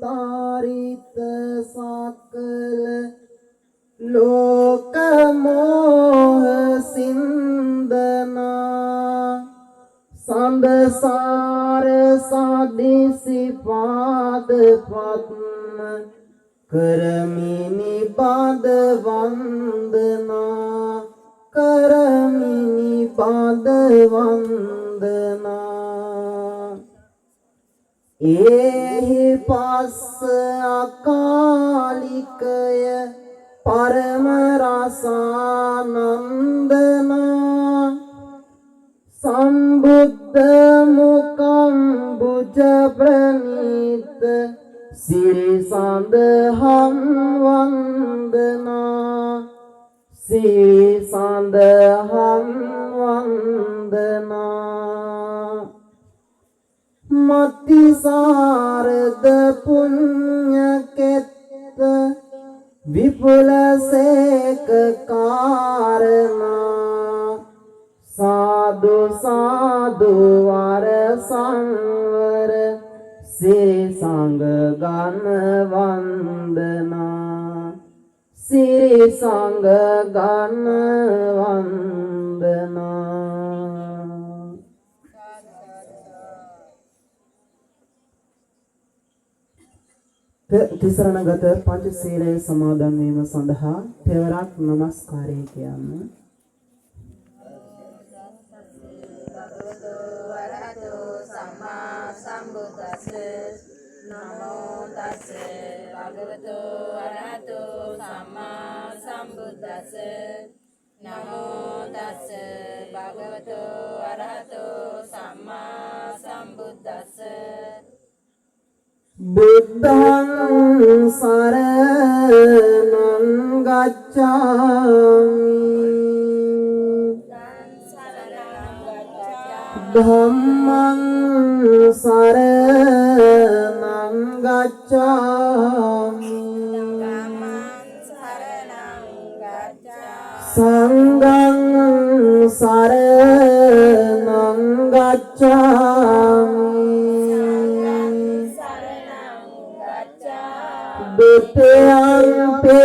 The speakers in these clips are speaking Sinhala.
तारित सकल लोक मोह सिंदना संसार सादिसि पाद पद्म करमिनि पाद वंदना करमिनि पाद वंदना एहि पस्स अकालिकय परम रसानंदना संबुद्ध मुखं भुज प्रणीत श्री संदहं वंदना श्री संदहं वंदना मति सारद पुण्य केत विपुल सेक कारना साधु साधु वर संवर श्री संग गण वंदना श्री संग गण वंदना තිසරණගත පංචශීලයේ සමාදන් වීම සඳහා තෙවරක් නමස්කාරය කියන්න. නමෝ තස්ස භගවතු වරහතෝ සම්මා සම්බුද්දස්ස නමෝ තස්ස භගවතු වරහතෝ සම්මා සම්බුද්දස්ස බුද්ධං සරණං ගච්ඡාමි ධම්මං සරණං ගච්ඡාමි සංඝං සරණං ගච්ඡාමි द्वितीयंपि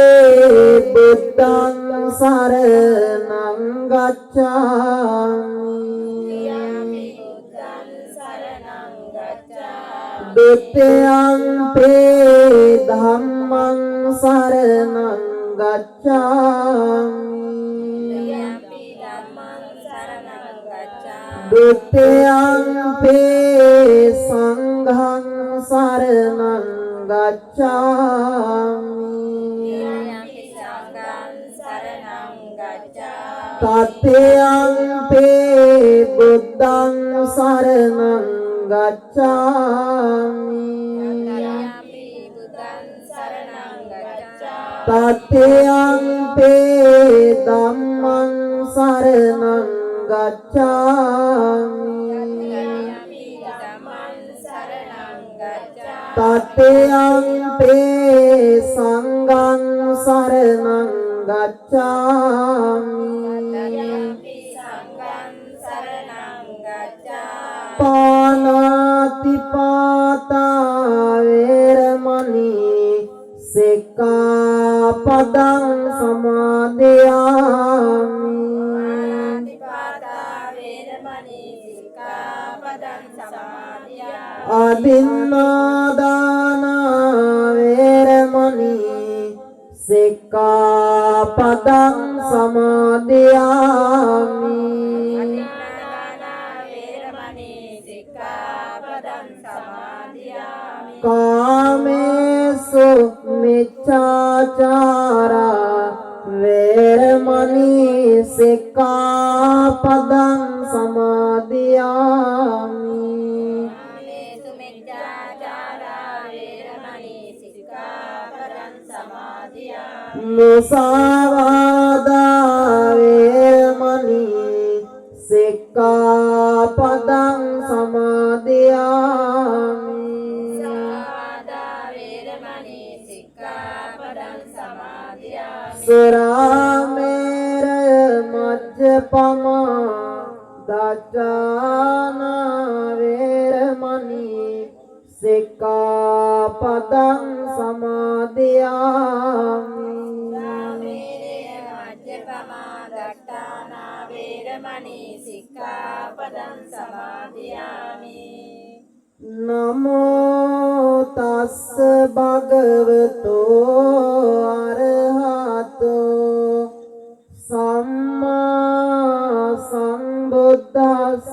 बुद्धं शरणं गच्छामि द्वितीयंपि धम्मं शरणं गच्छामि द्वितीयंपि संघं शरणं गच्छामि तथ्यंपि बुद्धं शरणं गच्छामि तथ्यंपि धम्मं शरणं गच्छामि तथ्यंपि संघं शरणं गच्छामि पानातिपाता वेरमणि सिक्खापदं समादयामि अदिन्नादाना वेरमणि सिक्खापदं समादयामि कामेषु मिच्छाचारा वेरमणि सिक्खापदं समादयामि मुसावादा वेरमणि सिक्खापदं समादयामि सुरामेरय मज्जपमा दच्चाना वेरमणि सिक्खापदं පදං සමාදියාමි සාමීරේ මජ්ජපමා දට්ඨානා වේරමණී සික්ඛාපදං සමාදියාමි නමෝ තස්ස භගවතෝ අරහතෝ සම්මා සම්බුද්දස්ස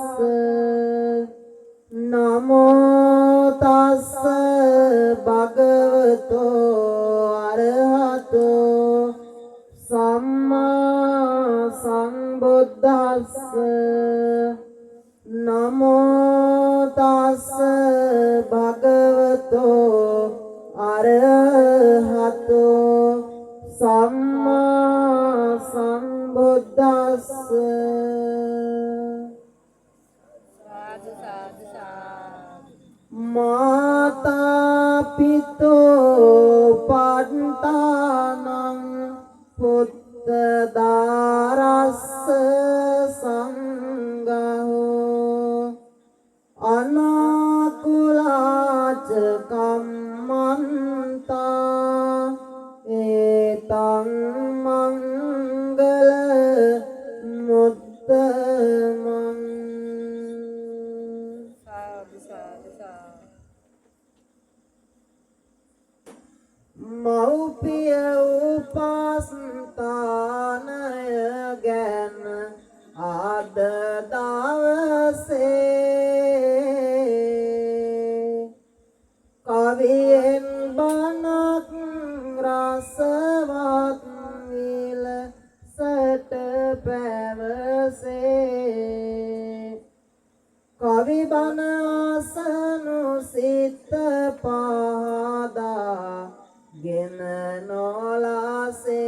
නමෝ තස්ස භගවතෝ අරහතෝ සම්මා සම්බුද්දස්ස නමෝ තස්ස භගවතෝ අරහතෝ සම්මා සම්බුද්දස්ස සාදු සාදු සාදු මාතා පිතෝ පණ්ඨානං පුත්ත දාරස්ස සංඝෝ අනාකුලාච කම්මන්තා ඒතං මංගල මුත්තමං සාදු සාදු සාදු මෞපිය උපස්ථානය ගැන අද දවසේ කවියෙන් බණක් රසවත් විලසට පැවසේ කවි බණ අසනු සිත පහදා ගෙන නොලාසේ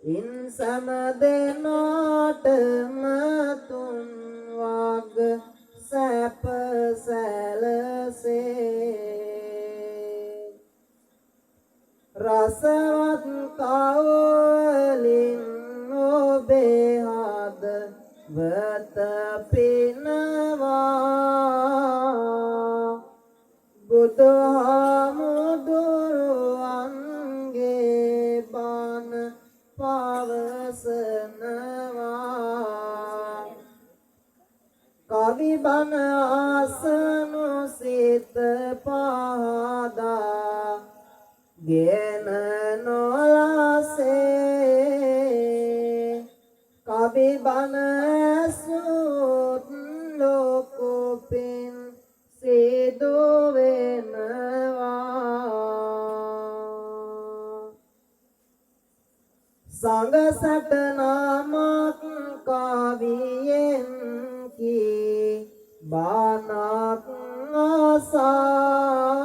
ඉන් සම දෙනාටම තුන් වග සැප සැලසේ රසවත් කවලින් ඔබේ හද වත පිනවා බුදුහාමුදුරුවන්ගේ බණ පවසනවා කවි බණ අසනු සිත පහදා ගෙන නොලාසේ කවි බණ ඇසුත් ලෝකුපින් සිදු වෙනවා සංඝ සට නාමක් කවියෙන් කී බණක් ආසා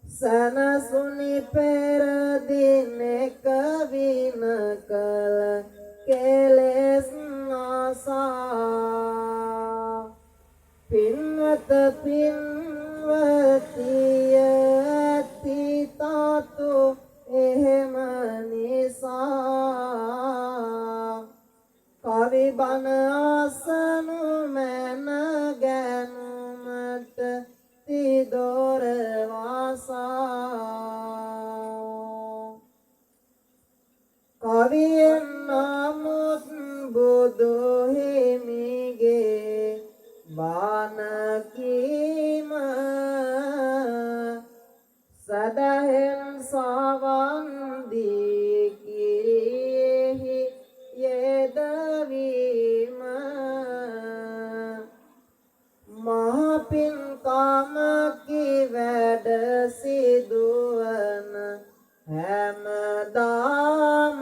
සනසුනි පෙර දිනෙක වින කල කෙලෙස් ආසා පින්වත පින්වතිය ඇති තාතු එහෙම නිසා කවි බණ අසනු මැන ගැනුමට තිදොර වාසා කවියෙන් නමුත් බුදු හිමිගේ බණ කීම සදහෙන් සවන් දී කිරියෙහි යෙදවීම මහ පින්කමකි වැඩ සිදුවන හැමදාම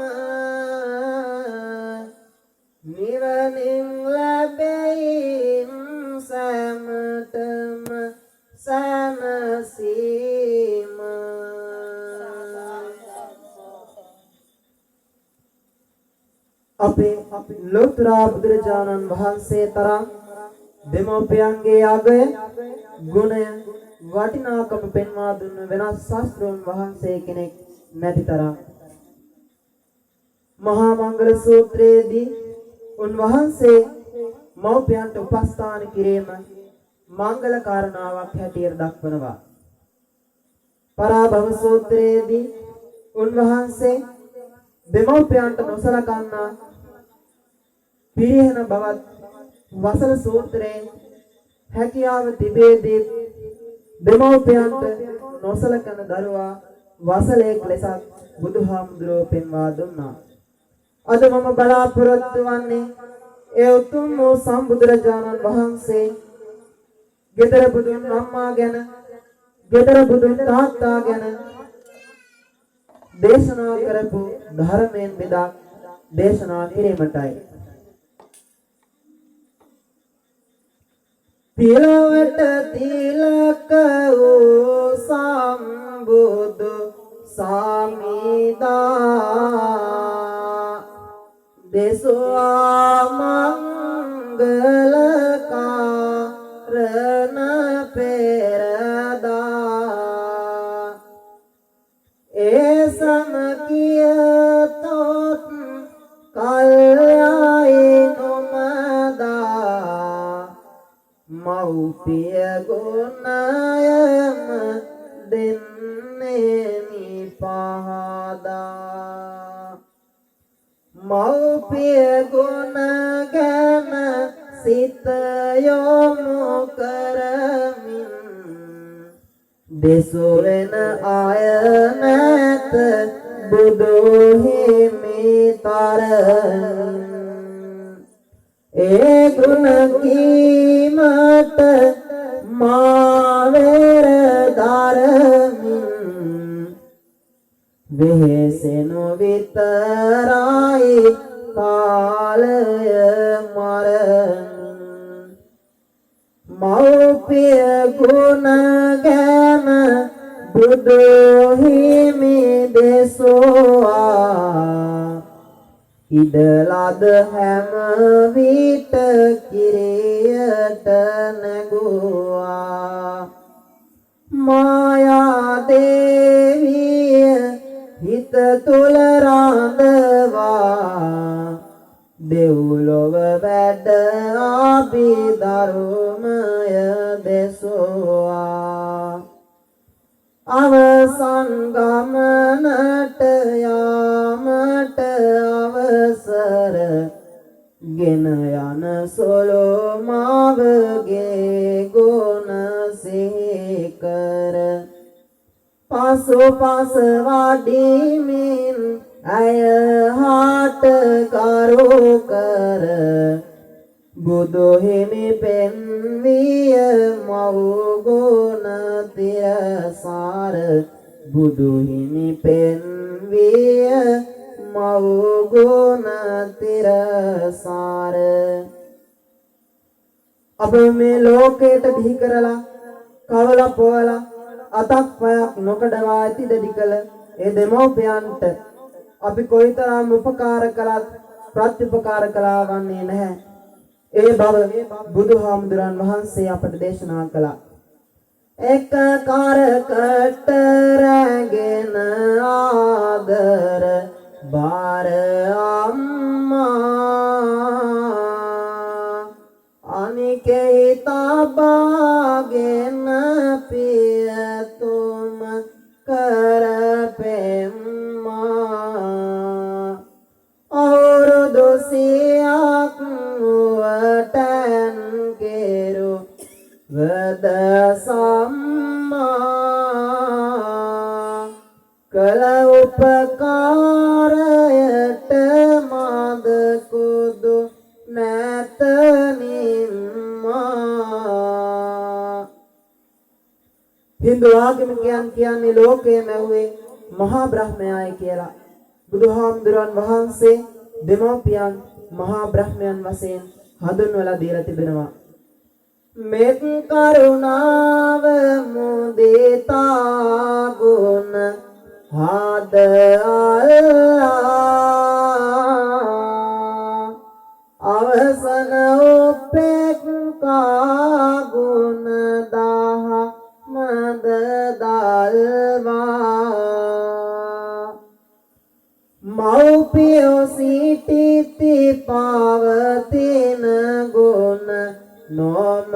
නිවනින් ලැබෙයින් සැමටම සැනසීම අපේ ලෝතර බුදුරජාණන් වහන්සේ තරම් දෙමෝපියන්ගේ අගය ගුණය වටිනාකම පෙන්වා දුන්න වෙනස් ශාස්ත්‍රෝන් වහන්සේ කෙනෙක් නැති තරම් මහා මංගල සූත්‍රයේදී උන්වහන්සේ මව්පියන්ට උපස්ථාන කිරීම මංගල කාරණාවක් හැටියට දක්වනවා. පරාභව සූත්‍රයේදී උන්වහන්සේ දෙමව්පියන්ට නොසලකන්නා පිරිහෙන බවත් වසල සූත්‍රයේ හැකියාව තිබේදී දෙමව්පියන්ට නොසලකන දරුවා වසලෙක් ලෙසත් බුදුහාමුදුරුවෝ පෙන්වා දුන්නා. අද මම බලාපොරොත්තු වන්නේ ඒ උතුම් වූ සම්බුදුරජාණන් වහන්සේ ගෙදර බුදුන් අම්මා ගැන, ගෙදර බුදුන් තාත්තා ගැන දේශනා කරපු ධර්මයෙන් බෙදා දේශනා කිරීමටයි. තිලවට තිලක වූ සම්බුදු සාමිදා දෙසුවා මංගල කාරණ පෙරදා ඒ සමකියතොත් කල්යයි නොමදා මෞපිය ගුණයම දෙන්නේ පහදා මෞපිය ගුණ ගැන සිත යොමු කරමින් දෙසොවෙන අය නැත බුදු හිමිතරන් ඒ ගුණ කීමට මාවෙර දරමින් වෙහෙසෙනු විතරයි කාලය මරණ මෞපිය ගුණ ගැන බුදු හිමි දෙසුවා ඉදලද හැම විට කිරියට නැගුවා මායා දේවිය හිත තුල රඳවා දෙව්ලොව වැඩ අභිධර්මය දෙසුවා අවසන් ගමනට යාමට අවසර ගෙන යන සොලොමාවගේ ගුණ සිහි කර පසුපස වඩිමින් අය හාට කරු කර බුදු හිමි පෙන්විය මව් ගුණ තිරසාර බුදු හිමි පෙන්විය මව් ගුණ තිරසාර අප මේ ලෝකයට බිහි කරලා කවලා පොවලා අතක් පයක් නොකඩවා ඇති දෙඩි කළ ඒ දෙමෝපියන්ට අපි කොයිතරම් උපකාර කළත් ප්‍රතිඋපකාර කළා වන්නේ නැහැ. ඒ බව බුදුහාමුදුරන් වහන්සේ අපට දේශනා කළා. එක කරකට රැගෙන ආදර බාර අම්මා අනිකේ තබාගෙන පියතුම කරපෙම්මා අවුරුදු සියක් වටන් කෙරු වද සම්මා කළ උපකාරයට මද කුදු නැත නිම්මා හින්දු ආගමිකයන් කියන්නේ ලෝකයේ මැව්වේ මහා බ්‍රහ්මයායි කියලා. බුදුහාමුදුරන් වහන්සේ දෙමෝපියන් මහා බ්‍රහ්මයන් වශයෙන් හඳුන්වලා දීලා තිබෙනවා. මෙත් කරුණාව මුදිතා ගුණ හද අල්ලා අවසන උපේක්ඛා ගුණ දාහ මද දල්වා මෞපියෝ සිටිති පවතින ගුණ නොම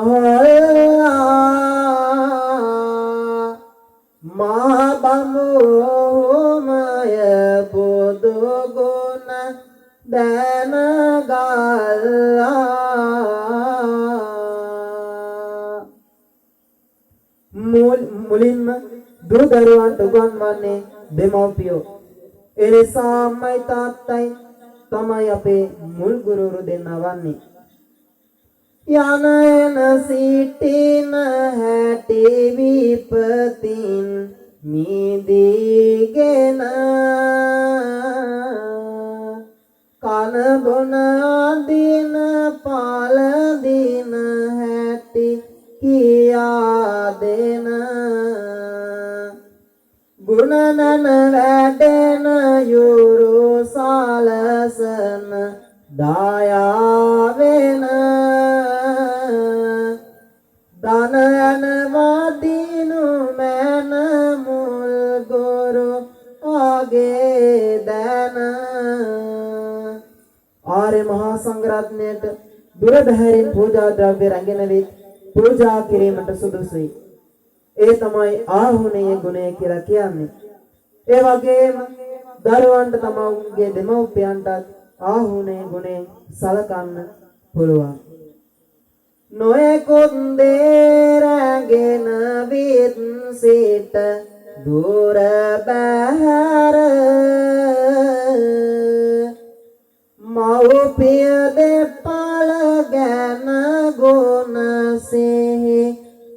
හොල් මුලින්ම දූ දරුවන්ට උගන්වන්නේ දෙමව්පියෝ. ඒ නිසා අම්මයි තාත්තයි තමයි අපේ මුල් ගුරුවරු දෙන්නා වන්නේ. යන එන සිටින හැටි විපතින් මිදීගෙන කන බොන දින පාල දින හැටි කියා දෙන ගුණනන වැඩෙන යුරු සලසන දායාවෙන දනයන වදිනු මැන මුල් ගොරු ආගේ දැන ආර්ය මහා සංඝරත්නයට දුර බැහැරින් පූජා ද්‍රව්‍ය රැගෙන විත් පූජා කිරීමට සුදුසුයි. ඒ තමයි ආහුණීය ගුණය කියලා කියන්නේ. ඒ වගේම දරුවන්ට තමන්ගේ දෙමව්පියන්ටත් ආහුණීය ගුණය සලකන්න පුළුවන්. නොයෙකුත් දේ රැගෙන විත් සිට දුර බැහැර මව්පිය දෙපළ ගැන ගුණ සිහි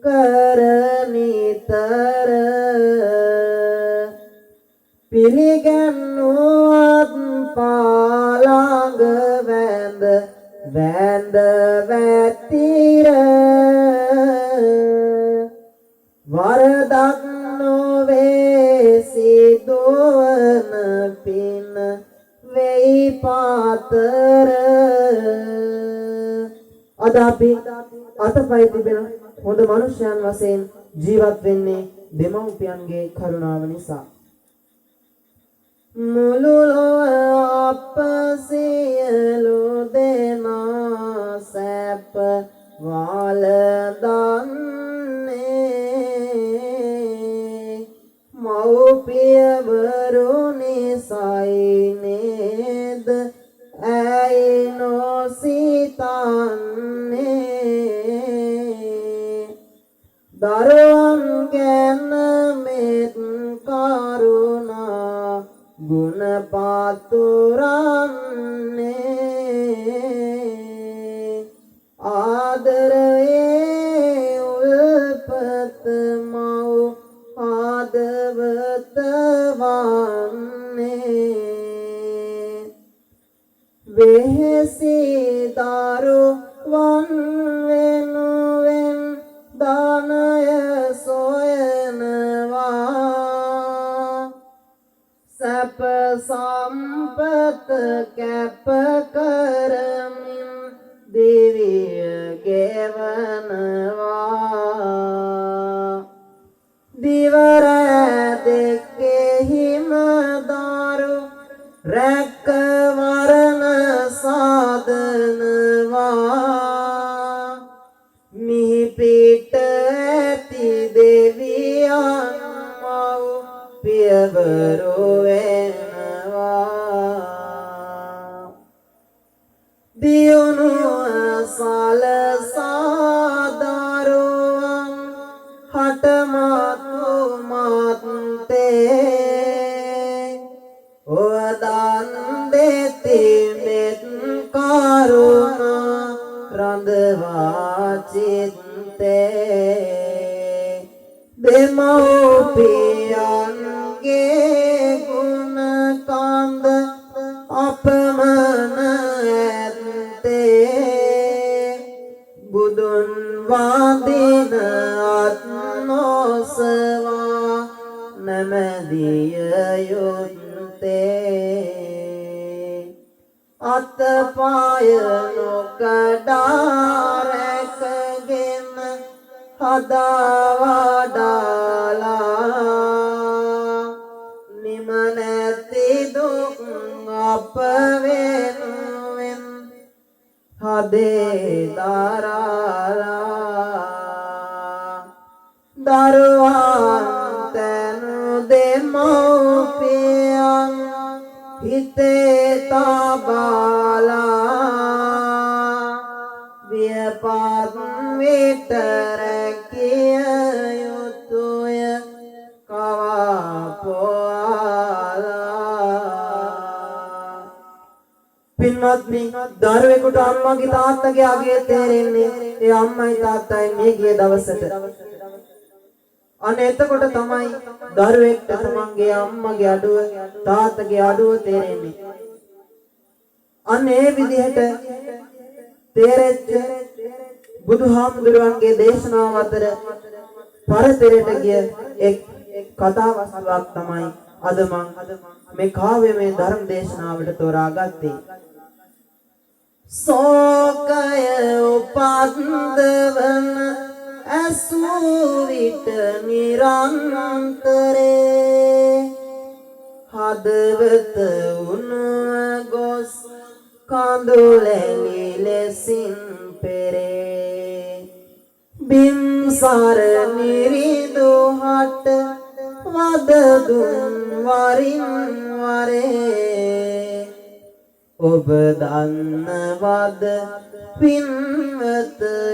කරනිතර පිළිගන්නුවත් පාළඟ වැඳ වැඳ වැතිර වරදක් නොවේ සිදුවන පින වෙයි පාතර අද අපි අතපය තිබෙන හොඳ මනුෂ්‍යයන් වශයෙන් ජීවත් වෙන්නේ දෙමව්පියන්ගේ කරුණාව නිසා. මුළු ලොව අප සියලු දෙනා සැප වළඳන්නේ මව්පියවරු නිසයි නේද ඇයි නොසිතන්නේ දරුවන් ගැන මෙත් කරුණා ගුණ පාතුරන්නේ ආදරයේ උල්පත මව් ආදවත වන්නේ වෙහෙසි දරුවන් වෙනුවෙන් දානය සොයනවා සැප සම්පත කැප කරමින් දිවිය ගෙවනවා දිවර දෙකෙහිම දරු රැක වරණ සාදනවා මිහි පිට ඇති දෙවියන් මව් පියවරු වෙනවා දියුණු සලසා දරුවන් හටමතු මත්තේ ඔවදන් දෙති මෙත් කරුණා රඳවා චිත්තේ දෙමව්පියන්ගේ ගුණ කන්ද අපමණ ඇත්තේ බුදුන් වඳින අත් නොසවා නැමදිය යුත්තේ අතපය නොකඩා රැකගෙන හදාවඩාලා නිම නැති දුක් අප වෙනුවෙන් හදේ දරාලා දරුවන් තැනු දෙමව්පියන් හිතේ තබාලා වියපත් විට රැකිය යුතු පින්වත්නි දරුවෙකුට අම්මගේ තාත්තගේ අගය තේරෙන්නේ ඒ අම්මයි තාත්තයි මේ ගිය දවසට. අනේ එතකොට තමයි දරුවෙක්ට තමන්ගේ අම්මගේ අඩුව තාත්තගේ අඩුව තේරෙන්නේ. අනේ විදිහට තේරෙච්ච බුදුහාමුදුරුවන්ගේ දේශනාව අතර පරතරයට ගිය එක් කතාවස්තුවක් තමයි අද මම මේ කාව්‍යමය ධර්ම දේශනාවට තෝරාගත්තේ. සෝකය උපන්දවන ඇසූ විට නිරන්තරේ හදවත උණුව ගොස් කඳුලැලි ලෙසින් පෙරේ බිම්සර නිරිදු හට වදදුන් වරින් වරේ ඔබ දන්නවද පින්වතේ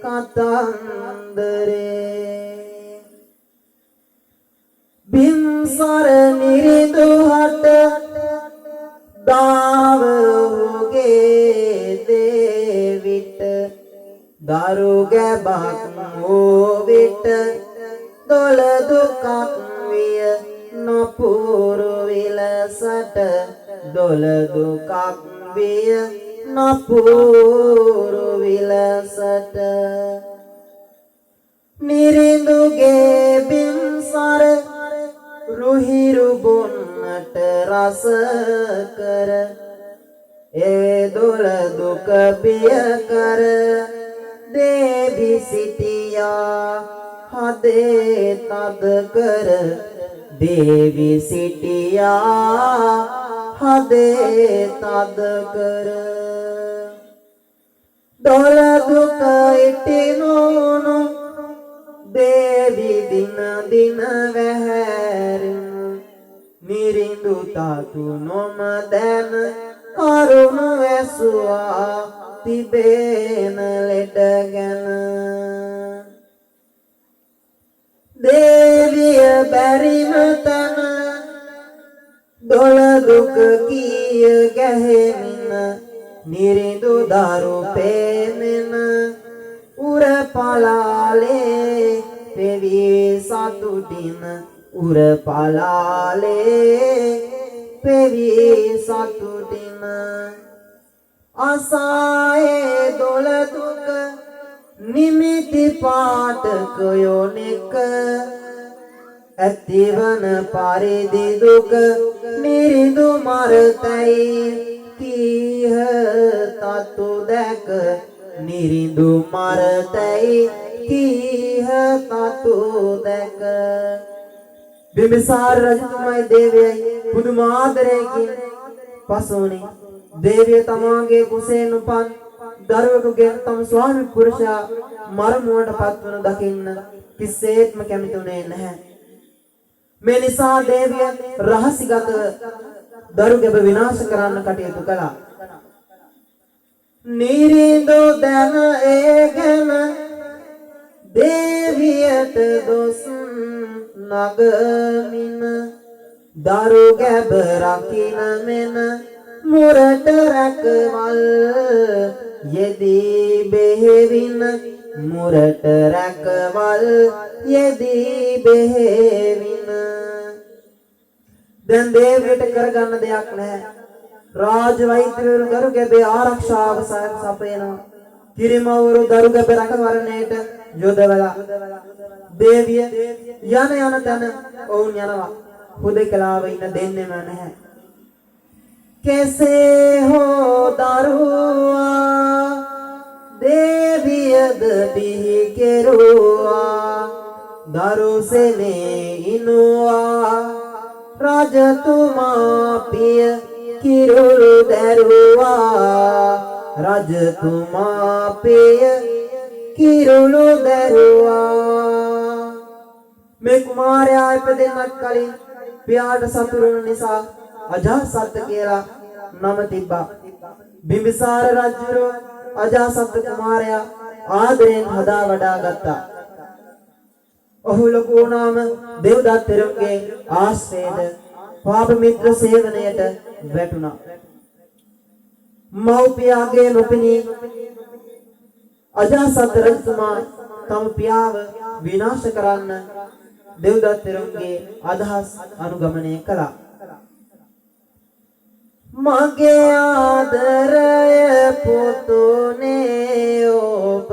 කතන්දරේ බිම්සර නිරිදු හට දාවෝගේ දේවිට දරු ගැබක් වූ විට දොළ දුකක් විය නපුරු විලසට දොළ දුකක් විය නපුරු විලසට නිරිඳුගේ බිම්සර රුහිරු බොන්නට රස කර ඒ දොළ දුක පිය කර දේවි සිටියා හදේ තද කර දේවි සිටියා හදේ තද කර දොළ දුක ඉටිනෝනු දේවි දින දින වැහැරුණු නිරිඳු තාතු නොම දැන කරුණු ඇසුවා තිබේන ලෙඩ ගැන දේවිය බැරිම තන දොළ දුක කිය ගැහෙමින නිරිඳු දරු පේනෙන උර පලාලේ පෙවි සතුටින උර පලාලේ පෙවි සතුටින අසායේ දොළ දුක නිමිති පාටක යොනෙක ඇතිවන පරිදි දුක නිරිඳු මරතයි කීහ තතු දැක නිරිඳු මරතයි කීහ තතු දැක බිම්බිසාර රජතුමායි දේවියයි පුදුම ආදරයකින් පසුවනේ. දේවිය තමාගේ කුසෙන් උපන් දරුවෙකුගේ තම ස්වාමි පුරුෂයා මරමුවට පත්වන දකින්න කිසිසේත්ම කැමතිුනේ නැහැ. මේ නිසා දේවිය රහසිගතව දරුගැබ විනාශ කරන්න කටයුතු කළා. නිරිඳු දැන ඒ ගැන දේවියට දොස් නගමින දරුගැබ රකින මෙන මුරට රැකවල් යෙදී බෙහෙවින මුරට රැකවල් යෙදී බෙහෙවින. දැන් දේවියට කරගන්න දෙයක් නැහැ. රාජ වෛද්‍යවරු දරුගැබේ ආරක්ෂාව සපයනවා. කිරිමවරු දරුගැබ රැකවරණයට යොදවලා දේවිය යන යන තැන ඔවුන් යනවා. හුදකලාව ඉන්න දෙන්නෙම නැහැ. කෙසේ හෝ දරුවා දේවියද බිහි කෙරුවා දරුසෙනේ ඉනුවා රජතුමා පිය කිරුළු දැරුවා රජතුමා පිය කිරුළු දැරුවා. මේ කුමාරයා ඉපදෙන්නත් කලින් පියාට සතුරුන නිසා අජාසත් කියලා නම තිබ්බා. බිම්බිසාර රජුරෝ අජාසත් කුමාරයා ආදරෙන් හදා වඩා ගත්තා. ඔහු ලොකු වුණාම දෙව්දත් තෙරුන්ගේ ආශ්‍රයයට පාප මිත්‍ර සේවනයට වැටුණා. මව්පියාගේ නොපෙනී අජාසත් රජතුමා තම පියාව විනාශ කරන්න දෙව්දත් තෙරුන්ගේ අදහස් අනුගමනය කළා. මගේ ආදරය පුතුනේ ඔබ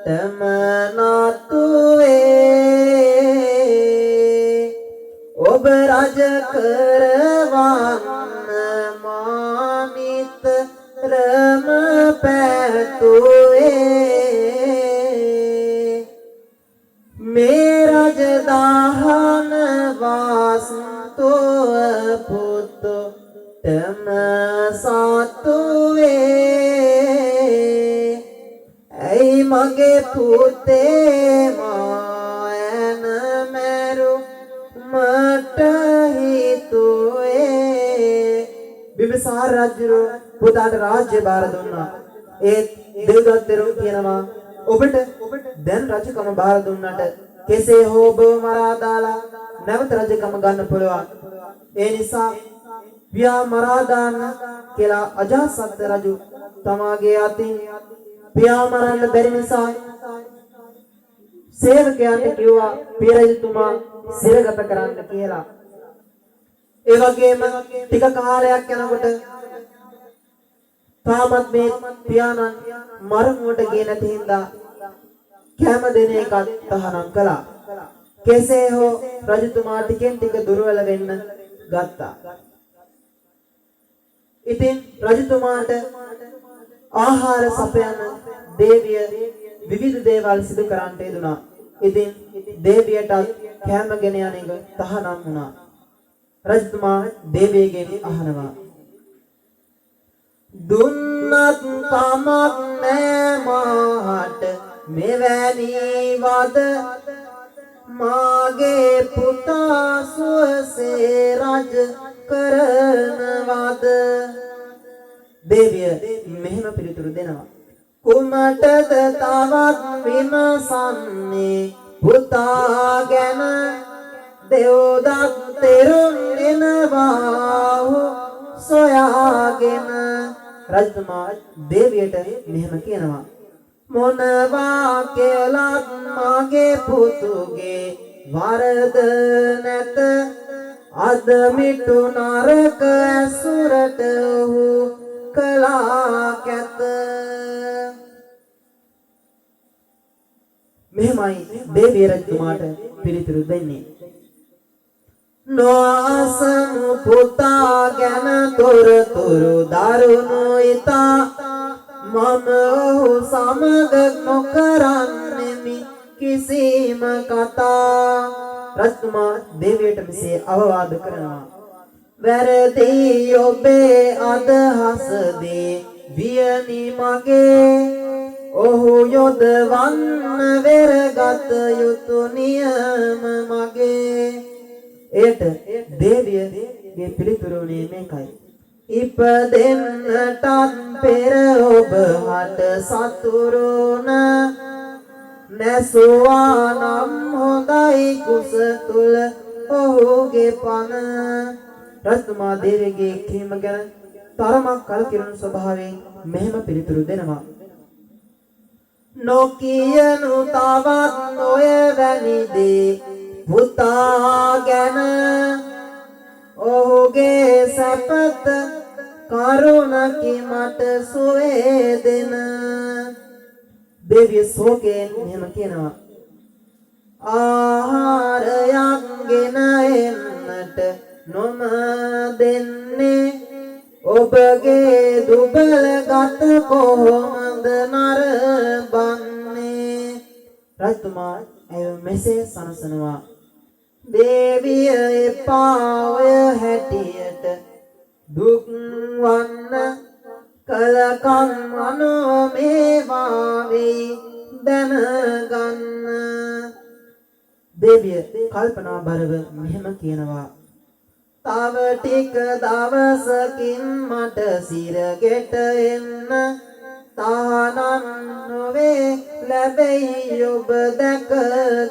තමනතුවේ ඔබ රජ කරවන්න මාමිතරම පැතුවේ මේ රජදාහන වාසන්තෝ පුතු තම සතුවේ ඇයි මගේ පුතේ මායන මරු මට හිතුවේ බිම්බිසාර රජු පුතාට රාජ්‍ය බාර දුන්නා. ඒත් දෙව්දත් තෙරුන් කියනවා ඔබට දැන් රජකම බාර දුන්නට කෙසේ හෝ ඔබව මරා දාලා නැවත රජකම ගන්න පුළුවන්. ඒ නිසා පියා මරා දාන්න කියලා අජාසත් රජු තමාගේ අතින් පියා මරන්න බැරි නිසා සේවකයන්ට කිව්වා පිය රජතුමා සිරගත කරන්න කියලා. ඒ වගේම ටික කාලයක් යනකොට තාමත් මේ පියාණන් මරමුවට ගියේ නැති හින්දා කැම දෙන එකත් තහනම් කළා. කෙසේ හෝ රජතුමා ටිකෙන් ටික දුර්වල වෙන්න ගත්තා. ඉතින් රජතුමාට ආහාර සපයන දේවිය විවිධ දේවල් සිදු කරන්නට යෙදුණා. ඉතින් දේවියට කැම ගෙන යන එක තහනම් වුණා. රජතුමා දේවියගෙන් අහනවා දුන්නත් කමක් නෑ මාට මෙවැනි වද මාගේ පුතා සුවසේ රජ කරනවද දේවිය මෙහෙම පිළිතුරු දෙනවා කුමටද තවත් විමසන්නේ පුතා ගැන දෙව්දත් තෙරුන් එනවා සොයාගෙන රජතුමා දේවියට මෙහෙම කියනවා මොනවා කියලාත් මගේ පුතුගේ වරද නැත අද මිටු නරක ඇසුරට ඔහු කළා කැත මෙහෙමයි දේවිය රජතුමාට පිළිතුරු දෙන්නේ නොඅසමු පුතා ගැන තොරතුරු දරුණු ඉතා මම ඔහු සමග නොකරන්නෙමි කිසිම කතා රජතුමා දේවියට මෙසේ අවවාද කරනවා වැරදි ඔබේ අදහසදී වියනි මගේ ඔහු යොදවන්න වෙරගත යුතු නියම මගේ එයට දේවියගේ පිළිතුරු වුණේ මේකයි ඉපදෙන්නටත් පෙර ඔබ හට සතුරුන නැසුවා නම් හොඳයි කුස තුල ඔහුගේ පන රජතුමා දේවියගේ කීම ගැන තරමක් කලකිරුණු ස්වභාවයෙන් මෙහෙම පිළිතුරු දෙනවා නොකියනු තවත් ඔය වැනි දේ පුතා ගැන ඔහුගේ සැපත කරුණකි මට සුවේ දෙන දේවිය සෝකයෙන් මෙහෙම කියනවා ආහාරයක් ගෙන එන්නට නොම දෙන්නේ ඔබගේ දුබල ගත කොහොමද නරඹන්නේ රජතුමා ඇය මෙසේ සනසනවා දේවිය එපා ඔය හැටියට දුක් වන්න කලකම් අනෝමේවා වෙයි දැනගන්න දේවිය කල්පනා බරව මෙහෙම කියනවා තව ටික දවසකින් මට සිරගෙට එන්න තානම් නොවේ ලැබෙයි ඔබ දැක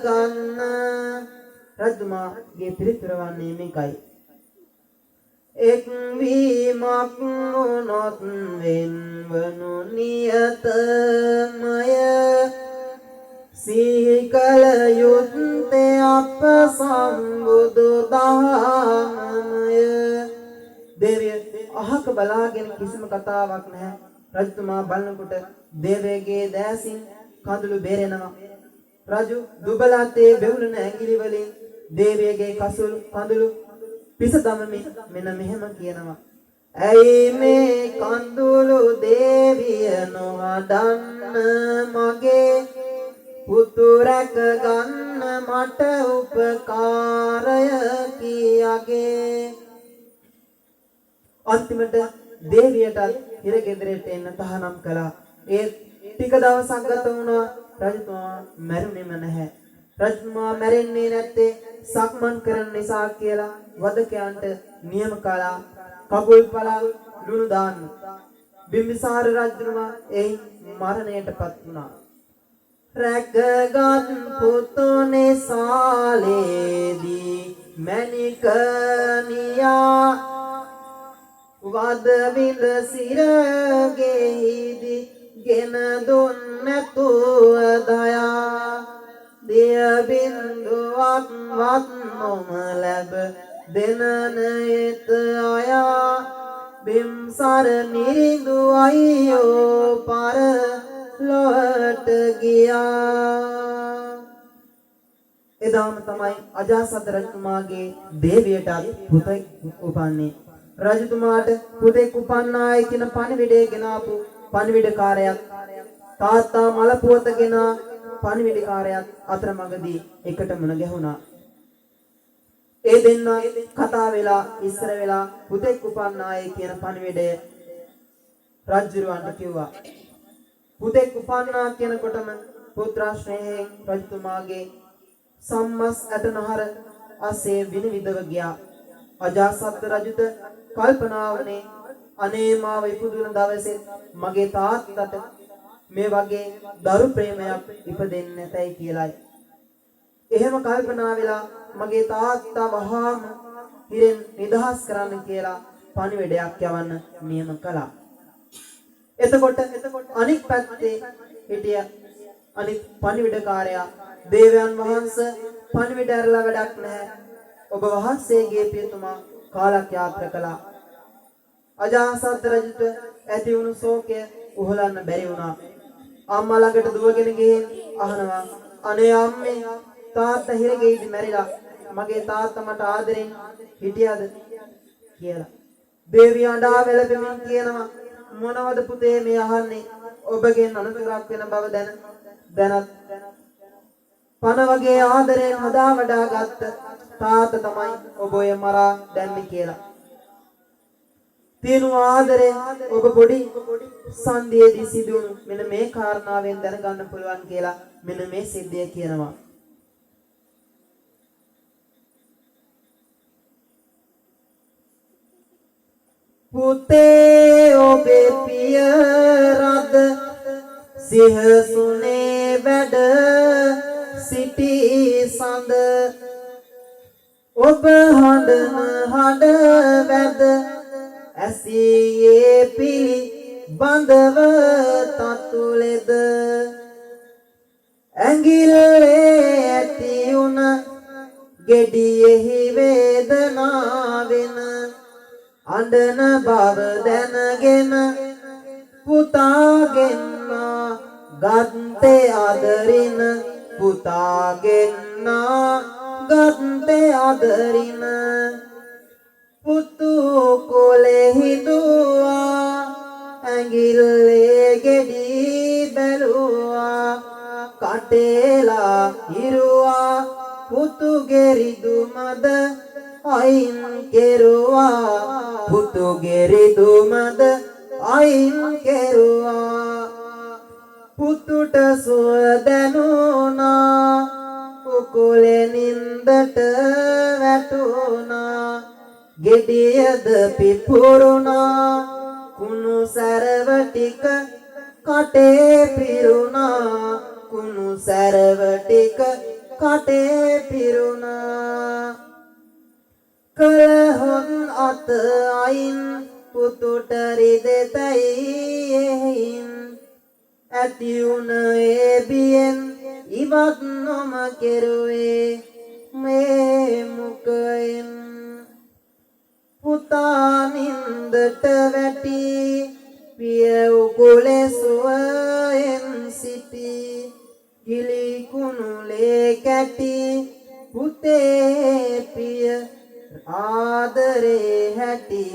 ගන්න රජතුමාගේ පිළිතුර වන්නේ මේකයි එක් වීමක් වුණොත් වෙන්වනු නියතමය සිහි කළ යුත්තේ අප සම්බුදු දහමය. දේවය අහක බලාගෙන කිසිම කතාවක් නැහැ. රජතුමා බලනකොට දේවයේ දැසින් කඳුළු බේරෙනවා. රජු දුබලතේ බෙවුලන ඇඟිලි වලින් දේවයේ කඳුළු පිස දමමින් මෙන්න මෙහෙම කියනවා. ඇයි මේ කඳුළු දේවිය නොහඬන්න මගේ පුතු රැක ගන්න මට උපකාරය කියාගේ. අන්තිමට දේවියට හිරගෙදරට එන්න තහනම් කළා. ඒ ටික දවසක් ගත වුණා. රජතුමා මැරුණේම නැහැ. රජතුමා මැරෙන්නේ නැත්තේ සක්මන් කරන නිසා කියලා වදකයන්ට නියම කළා. කකුල් පලා ලුණු දාන්න. බිම්බිසාර රජතුමා එයින් මරණයටපත් වුණා. රැකගත් පුතුනේ සාලේදී මැණිකනියා වද විඳ සිරගෙහිදී ගෙන දුන්නතුව දයා දිය බින්දුවක් වත් නොම ලැබ දෙනනේත අයා බිම්සර නිරිඳු අයියෝ පර ලොවට ගියා. එදාම තමයි අජාසත් රජතුමාගේ දේවියට පුතෙක් උපන්නේ. රජතුමාට පුතෙක් උපන්නායි කියන පණිවිඩය ගෙනාපු පණිවිඩකාරයාත් තාත්තා මල පුවතගෙන පණිවිඩකාරයාත් අතරමඟදී එකට මුණ ගැහුණා. ඒ දෙන්න කතා වෙලා ඉස්සර වෙලා පුතෙක් උපන්නායි කියන පණිවිඩය රජුරවන්ට කිව්වා. පුතෙක් උපන්නා කියනකොටම පුත්‍රාශ්‍රයෙන් රජතුමාගේ සම්මස් ඇටනහර අසේ විනිවිදව ගියා. අජාසත් රජුට කල්පනා වුණේ අනේ මාව ඉපදුන දවසේ මගේ තාත්තට මේ වගේ දරු ප්‍රේමයක් ඉපදෙන්නේ නැතයි කියලායි. එහෙම කල්පනා වෙලා මගේ තාත්තා වහාම හිරෙන් නිදහස් කරන්න කියලා පණිවිඩයක් යවන්න නියම කළා. එතකොට අනික් පැත්තේ හිටිය අනිත් පණිවිඩකාරයා දේවයන් වහන්සේ පණිවිඩ ඇරලා වැඩක් නැහැ. ඔබ වහන්සේගේ පියතුමා කාලක් යාත්‍රා කළා. අජාසත් රජුට ඇති වුණු ශෝකය උහලන්න බැරි වුණා. අම්මා ළඟට දුවගෙන ගිහින් අහනවා අනේ අම්මේ තාත්තා හිරගෙයිද මැරිලා මගේ තාත්තා මට ආදරෙන් හිටියද කියලා. දේවිය අඬා වැළපෙමින් කියනවා මොනවද පුතේ මේ අහන්නේ? ඔබගෙන් අනුතරක් වෙන බව දැනත් පණ වගේ ආදරයෙන් හදා වඩා ගත්ත තාත්තා තමයි ඔබ ඔය මරා දැම්මේ කියලා. තියුණු ආදරේ ඔබ පොඩි සංදියේදී සිදුණු මෙන්න මේ කාරණාවෙන් දැනගන්න පුළුවන් කියලා මෙන්න මේ සිද්ධිය කියනවා. පුතේ ඔබේ පිය රද සිහසුනේ වැඩ සිටි සඳ ඔබ හඬ වැද ඇසියේ පිලි බඳව තතුලෙද ඇඟිල්ලේ ඇති උන ගෙඩියෙහි වේදනාවෙන අඬන බව දැනගෙන පුතාගෙන් ගත්තේ ආදරින පුතාගෙන් ගත්තේ ආදරින පුතු කොලේ හිදුවා ඇඟිල්ලේ ගෙඩි බැලුවා කටේලා හිරුවා පුතුගේ රිදුමද අයින් කෙරුවා පුතුගේ රිදුමද අයින් කෙරුවා පුතුට සුව දැනුණා කුකුලේ නින්දට වැටුණා ගෙඩියද පිපුරුණා කුණු සැරව ටික කටේ පිරුණා කුණු සැරව ටික කටේ පිරුණා කලහොත් අත අයින් පුතුට රිදෙතයින් ඇති වුණ ඒ බියෙන් ඉවත් නොම කෙරුවේ මේ මුකයෙන් පුතා නින්දට වැටි පිය උකුලේ සුවයෙන් සිටි ගිලි කුණුලේ කැටි පුතේ පිය ආදරේ හැටි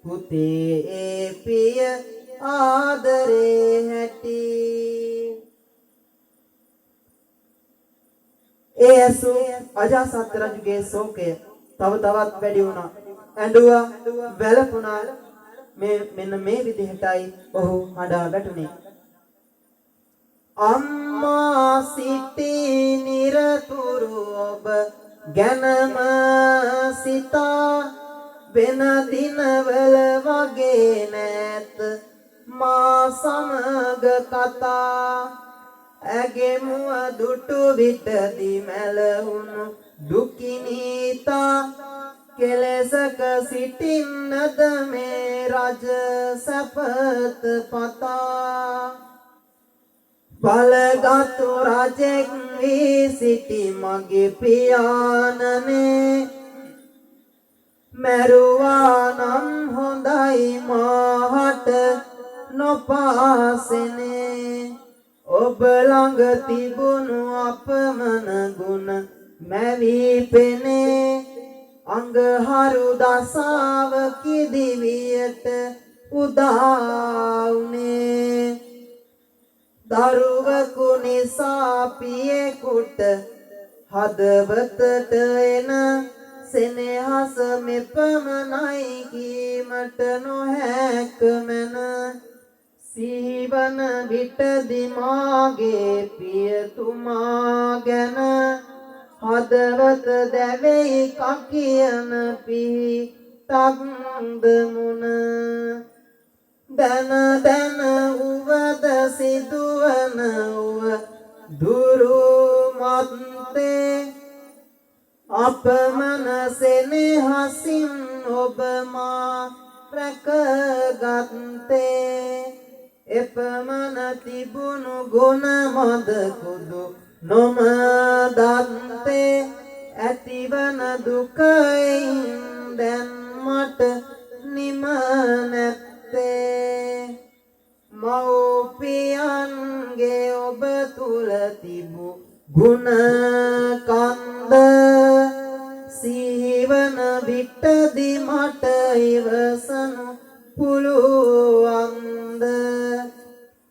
පුතේ ඒ පිය ආදරේ හැටි ඒ ඇසු අජාසත් රජුගේ ශෝකය තව තවත් වැඩි වුණා. ඇඬුවා වැළපුණා. මෙන්න මේ විදිහටයි ඔහු හඬා වැටුනේ. අම්මා සිටි නිරතුරු ඔබ ගැනම සිතා වෙන දිනවල වගේ නැත මා සමග කතා ඇගේ මුව දුටු විටදි මැලහුණු දුකිනීතා කෙලෙසක සිටින්නද මේ රජ සැපත පතා බලගත්තු රජෙක් වී සිටි මගේ පියාණනේ මැරුවා නම් හොඳයි මාහට නොපාසෙනේ ඔබ ළඟ තිබුණු අපමණ ගුණ මැවී පෙනේ අංගහරු දසාව කිදිවියට උදා වුනේ දරුවකු නිසා පියෙකුට හදවතට එන සෙනෙහස මෙපමණයි කීමට නොහැක මැන සිහිවන විටදි මාගේ පියතුමා ගැන හදවත දැවෙයි කකියන පිහිටක්ද මුණ දන දන උවද සිදුවන උව දුරු මත්තේ අපමණ සෙනෙහසින් ඔබ මා රැකගත්තේ එපමණ තිබුණු ගුණ මද කුදු නොම දත්තේ ඇතිවන දුකයින් දැන් මට නිම නැත්තේ මව්පියන්ගේ ඔබ තුල තිබු ගුණ කන්ද සිහිවන විටදි මට ඉවසනු පුළුවන්ද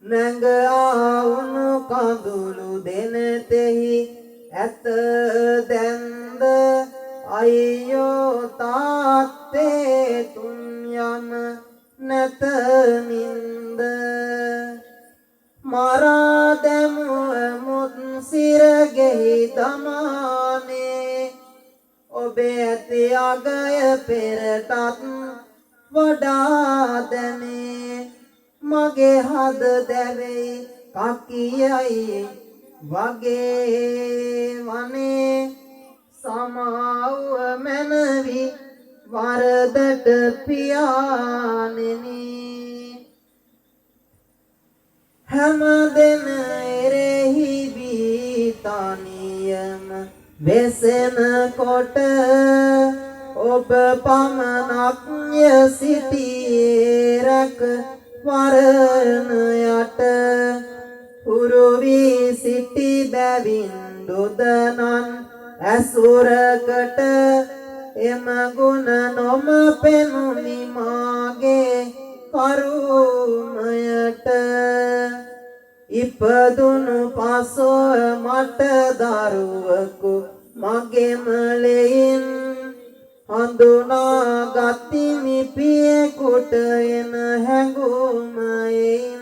නැඟ ආවුණු කඳුළු දෙනතෙහි ඇත දැන්ද අයියෝ තාත්තේ තුන් යම නැත නින්ද මරා දැමුව මුත් සිරගෙහි දමානේ ඔබේ ඇති අගය පෙරටත් වඩා දැනේ මගේ හද දැවෙයි කකියයි වගේ වනේ සමාව මැනවි වරදට පියාණෙනි හැම දෙන එරෙහි බීතනියම වෙසෙන කොට ඔබ පමණක් සිටියේ රැක වරණ යට හුරු වී සිටි බැවින් දුදනන් ඇසුරකට එම ගුණ නොම පෙනුනි මාගේ කරුමයට ඉපදුණු පසුව මට දරුවකු මගේම ලෙයින් හඳුනා ගතිමි පියෙකුට එන හැඟුමයින්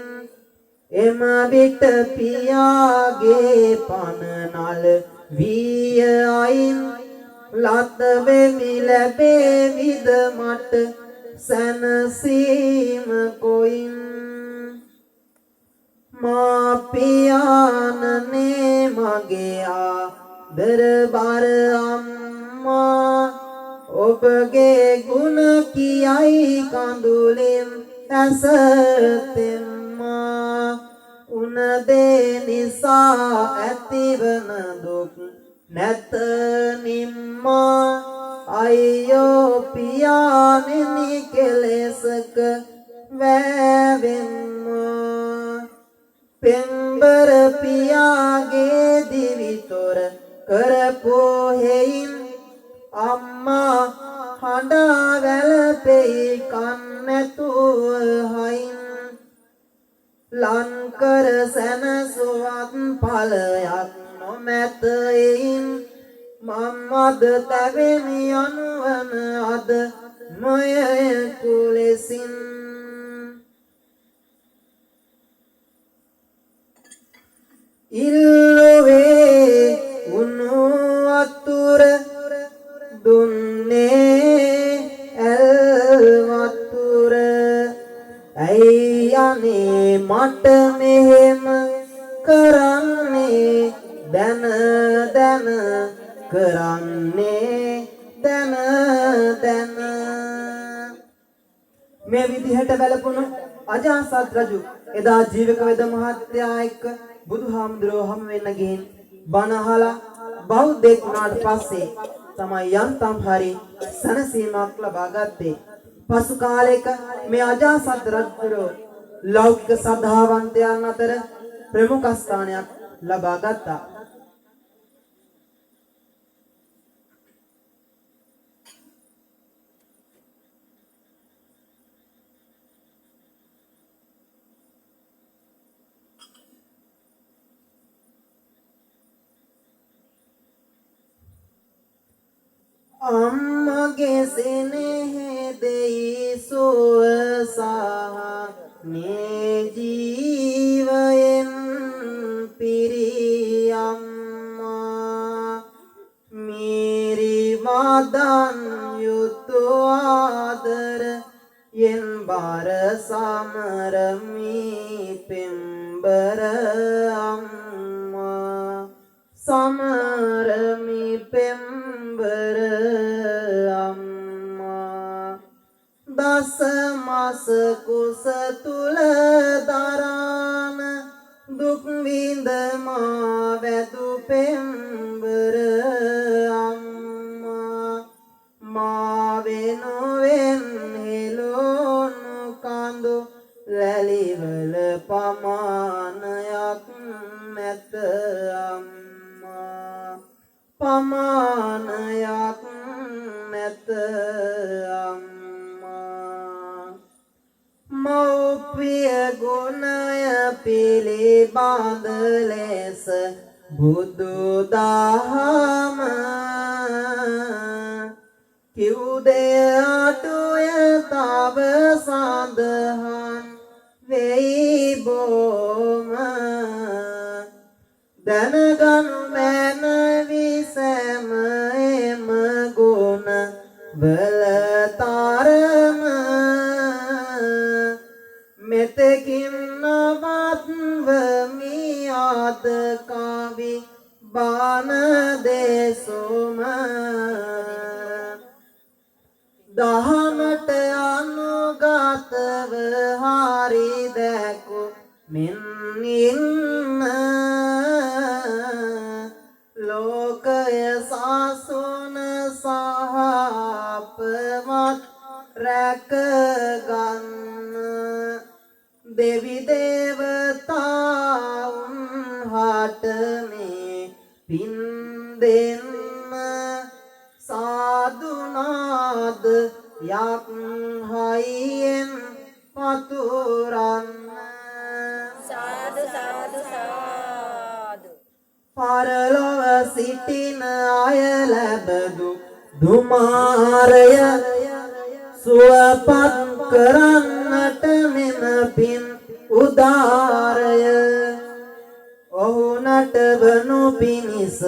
එම විට පියාගේ පනනල විය අයින් ලත වෙමි ලැබේවිද මට සැනසීම කොයින් මා පියාණනේ මගේ ආදර බර අම්මා ඔබගේ ගුණ කියයි කඳුලින් ඇසතෙම්මා උන දේ නිසා ඇතිවන දුක් නැත නිම්මා අයියෝ පියාණෙනි කෙලෙසක වැවෙම්මා පෙම්බර පියාගේ දිවිතොර කරපු හේයින් අම්මා හඬා වැළපෙයි කන්නැතුව හයින් ලංකර සැනසුවත් ඵලයක් නොමැත එයින් මම්මද තැවෙමි අනුවන අද මය කුලෙසින් ඉල්ලුවේ උණු වතුර දුන්නේ ඇල් වතුර ඇයි අනේ මට මෙහෙම කරන්නේ දන දන කරන්නේ දන දන මේ විදිහට වැළපුණු අජාසත් රජු එදා ජීවක වේද මහත්තයා එක්ක බුදුහාමුදුරුවෝ හම් වෙන්න ගිහින් බණ අහලා බෞද්ධෙක් වුණාට පස්සේ තමයි යන්තම් හරි සනසීමක් ලබා ගත්තේ. පසු කාලයක මේ අජාසත් රජුරෝ ලෞකික සද්ධාවන්තයන් අතර ප්‍රමුඛ ස්ථානයක් ලබා ගත්තා. අම්මගේ සෙනෙහ දෙයි සුව සහ මේ ජීවයෙන් පිරි අම්මා මිරි වදන් යුතු ආදර යෙන් බර සමරමි පෙම්බර අම්මා සමරමි පෙම්බර අම්මා දස මාස කුස තුල දරාන දුක් විඳ මා වැදු පෙම්බර අම්මා මා වෙනුවෙන් හෙළොණු කඳු වැලිවල පමානයක් මැත අම්මා පමානයක් නැත අම්මා මෞපිය ගුණය පිළිබඳ ලෙස බුදු දහම කිව් දෙය අටුය තව සඳහන් වෙයි බොම දැනගනු මැනවි සෑම එම ගුණ වල තරම මෙතකින් නවත්වමි ආද කවි බාන දේසොම දහමට අනුගතව හරි දැකු මෙන් ඉන්න ලෝකය සාසුන සහපවත් රැක ගන්න දෙවි දේවතාවුන් හට මේ පින් දෙන්න සාදුනාද යක් හයියෙන් පතුරන්න සාදු සාදු සාදු පරලොව සිටින අය ලැබදු දුමාරය සුවපත් කරන්නට මෙම පින් උදාරය ඔහුනට වනු පිණිස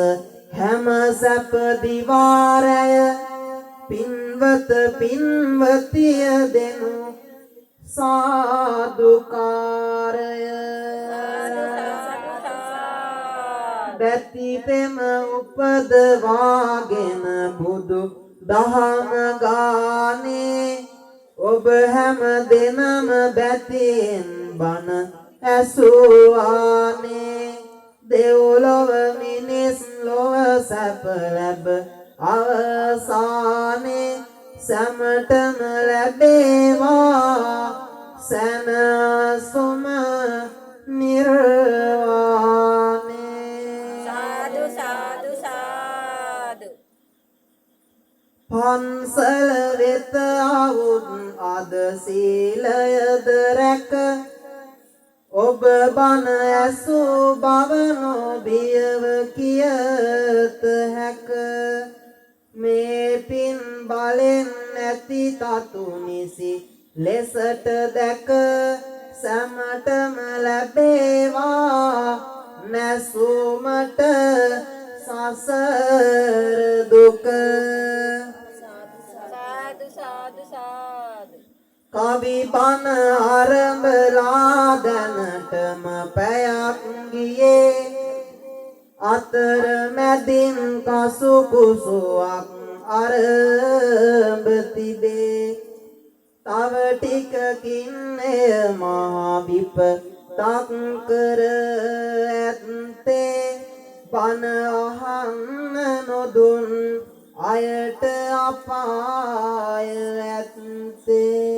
හැම සැප දිවාරය පින්වත පින්වතිය දෙනු සාදුකාරය දැති පෙම උපදවාගෙන බුදු දහම ගානේ ඔබ හැම දෙනම බැතියෙන් බණ ඇසුවානේ දෙව්ලොව මිනිස් ලොව සැප ලැබ අවසානේ සැමටම ලැබේවා සැනසුම නිර්වාණේ සාදු සාදු සාදු පන්සල වෙත આવුත් අද සීලයද රැක ඔබ බණ ඇසූ බව නොබියව කියත හැක මේ පින් බලෙන් නැති තතු නිසි ලෙසට දැක සැමටම ලැබේවා නැසුමට සසර දුක සාදු සාදු සාදු කවි බණ ආරම්භලා දැනටම පැයක් ගියේ අතර මැදින් කසු කුසුවක් ආරම්භ තිබේ තව ටිකකින් එය මහා විපතක් කර ඇත්තේ බණ අහන්න නොදුන් අයට අපාය ඇත්තේ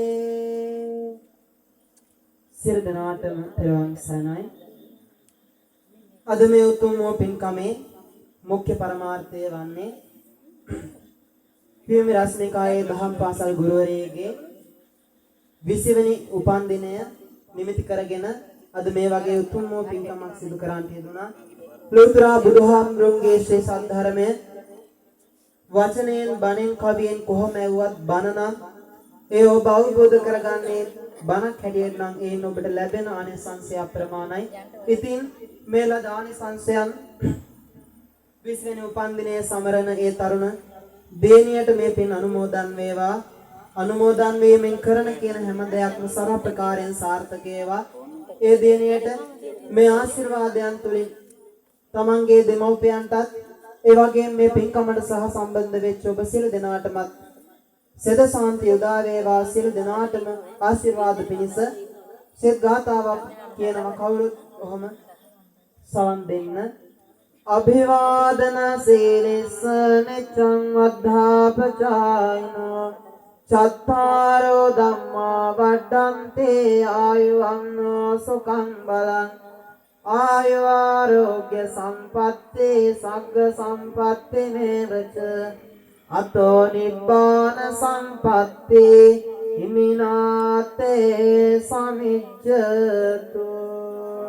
සියලු දෙනාටම තෙරුවන් සරණයි අද මේ උතුම් වූ පින්කමේ මුඛ්‍ය පරමාර්ථය වන්නේ පියමි රස්නිකායේ දහම් පාසල් ගුරුවරයෙකුගේ 20 වෙනි උපන්දිනය නිමිති කරගෙන අද මේ වගේ උතුම් වූ පින්කමක් සිදු කරන්නට යෙදුණා. ලෝතර බුදුහාමුදුරන්ගේ ශ්‍රී සද්ධර්මය වචනයෙන් බණෙන් කවියෙන් කොහොම ඇව්වත් බණ නම් ඒ ඔබ අවබෝධ කරගන්නේ බණක් හැටියට නම් ඒන් ඔබට ලැබෙන ආනිසංසය අප්‍රමාණයි. ඉතින් මේ ලද ආනිසංසයන් 20 වෙනි උපන්දිනයේ සමරන ඒ තරුණ දේනියට මේ පින් අනුමෝදන් වේවා. අනුමෝදන් වීමෙන් කරන කියන හැම දෙයක්ම සර්ව ප්‍රකාරයෙන් සාර්ථක වේවා. ඒ දේනියට මේ ආශිර්වාදයන් තුලින් තමන්ගේ දෙමව්පියන්ටත් ඒ වගේම මේ පින්කමට සහ සම්බන්ධ වෙච්ච ඔබ සියලු දෙනාටමත් සෙද සාන්තිය උදා වේවා. සියලු දෙනාටම ආශිර්වාද පිණිස සෙත් ගාතාවක් කියනවා කවුරුත් ඔහොම සවන් දෙන්න. අභිවාදන සීලස නිච්ඡං වද්ධාපචායිනෝ චත්තාරෝ ධම්මා වඩ්ඩන්තේ ආයුවන්නෝ සුඛං බලං ආයුආරෝග්‍ය සම්පත්තේ සග්ග සම්පත්තේ මේවච අතෝ නිබ්බාන සම්පත්තේ හිමිනාතේ සමිච්ඡතු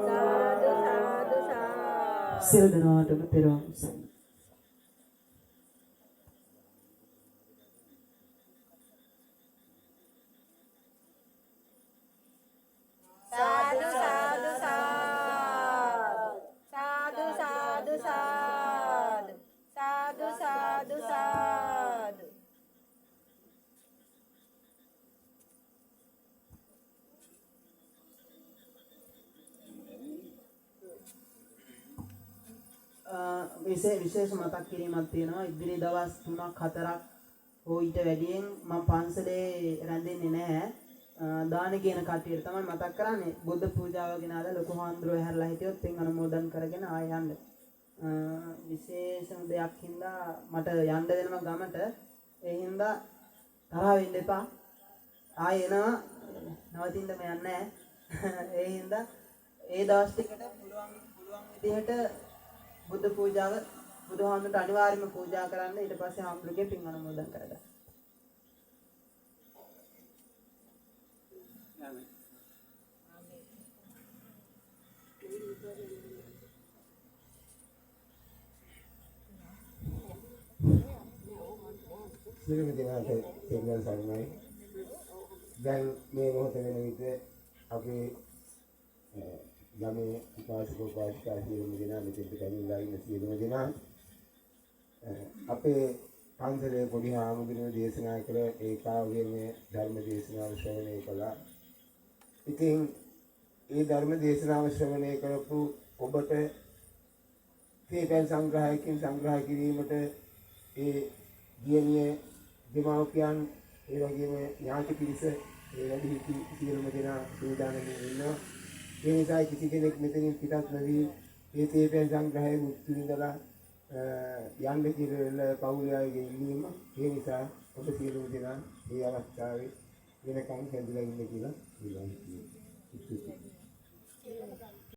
සාදු සාදු සාදු සියලු දෙනාටම තෙරුවන් සරණයි. සාදු සාදු සාදු සාදු සාදු සාදු සාදු සාදු විශේෂ මතක් කිරීමක් තියෙනවා. ඉදිරි දවස් 3ක් 4ක් හෝ ඊට වැඩියෙන් මම පන්සලේ රැඳෙන්නේ නැහැ. දාන කියන කටියට තමයි මතක් කරන්නේ. බුද්ධ පූජාව ගෙනාලා ලොකු හාමුදුරුවෝ හැරලා හිටියොත් පින් අනුමෝදන් කරගෙන ආය යන්න. විශේෂම දෙයක් හින්දා මට යන්න වෙනවා ගමට. ඒ හින්දා තරහ වෙන්න එපා. ආය එනවා නවතින්න මම යන්නේ නැහැ. ඒ හින්දා ඒ දවස් ටිකට පුළුවන් විදිහට බුද්ධ පූජාව බුදුහාමුදුරන්ට අනිවාර්යයෙන්ම පූජා කරන්න. ඊට පස්සේ හාමුදුරුවෝගේ පින් අනුමෝදන් කරගන්න. සියලුම දෙනාට තෙරුවන් සරණයි. දැන් මේ මොහොත වෙන විට අපේ ගමේ උපාසක උපාසිකා සියලුම දෙනා මෙතෙන්ට පැමිණලා ඉන්න සියලුම දෙනා අපේ පන්සලේ පොඩි හාමුදුරුවෝ දේශනා කළ ඒකාවගේ මේ ධර්ම දේශනාව ශ්‍රවණය කළා. ඉතින් ඒ ධර්ම දේශනාව ශ්‍රවණය කරපු ඔබට තේපෙන් සංග්‍රහයකින් සංග්‍රහ කිරීමට ඒ දියණිය දෙමාපියන් ඒ වගේම ඥාති පිරිස ඒ වැඩි හිටි සියලුම දෙනා සූදානම්ව ඉන්නවා. ඒ නිසා කිසි කෙනෙක් මෙතනින් පිටත් නොවී ඒ තේපෙන් සංග්‍රහයේ මුක්ති විඳලා යන්න කියලා පවුලේ අයගේ ඉල්ලීම. ඒ නිසා ඔබ සියලුම දෙනා මේ අවස්ථාවේ වෙනකන් හැඳිලා ඉන්න කියලා ඉල්ලනවා.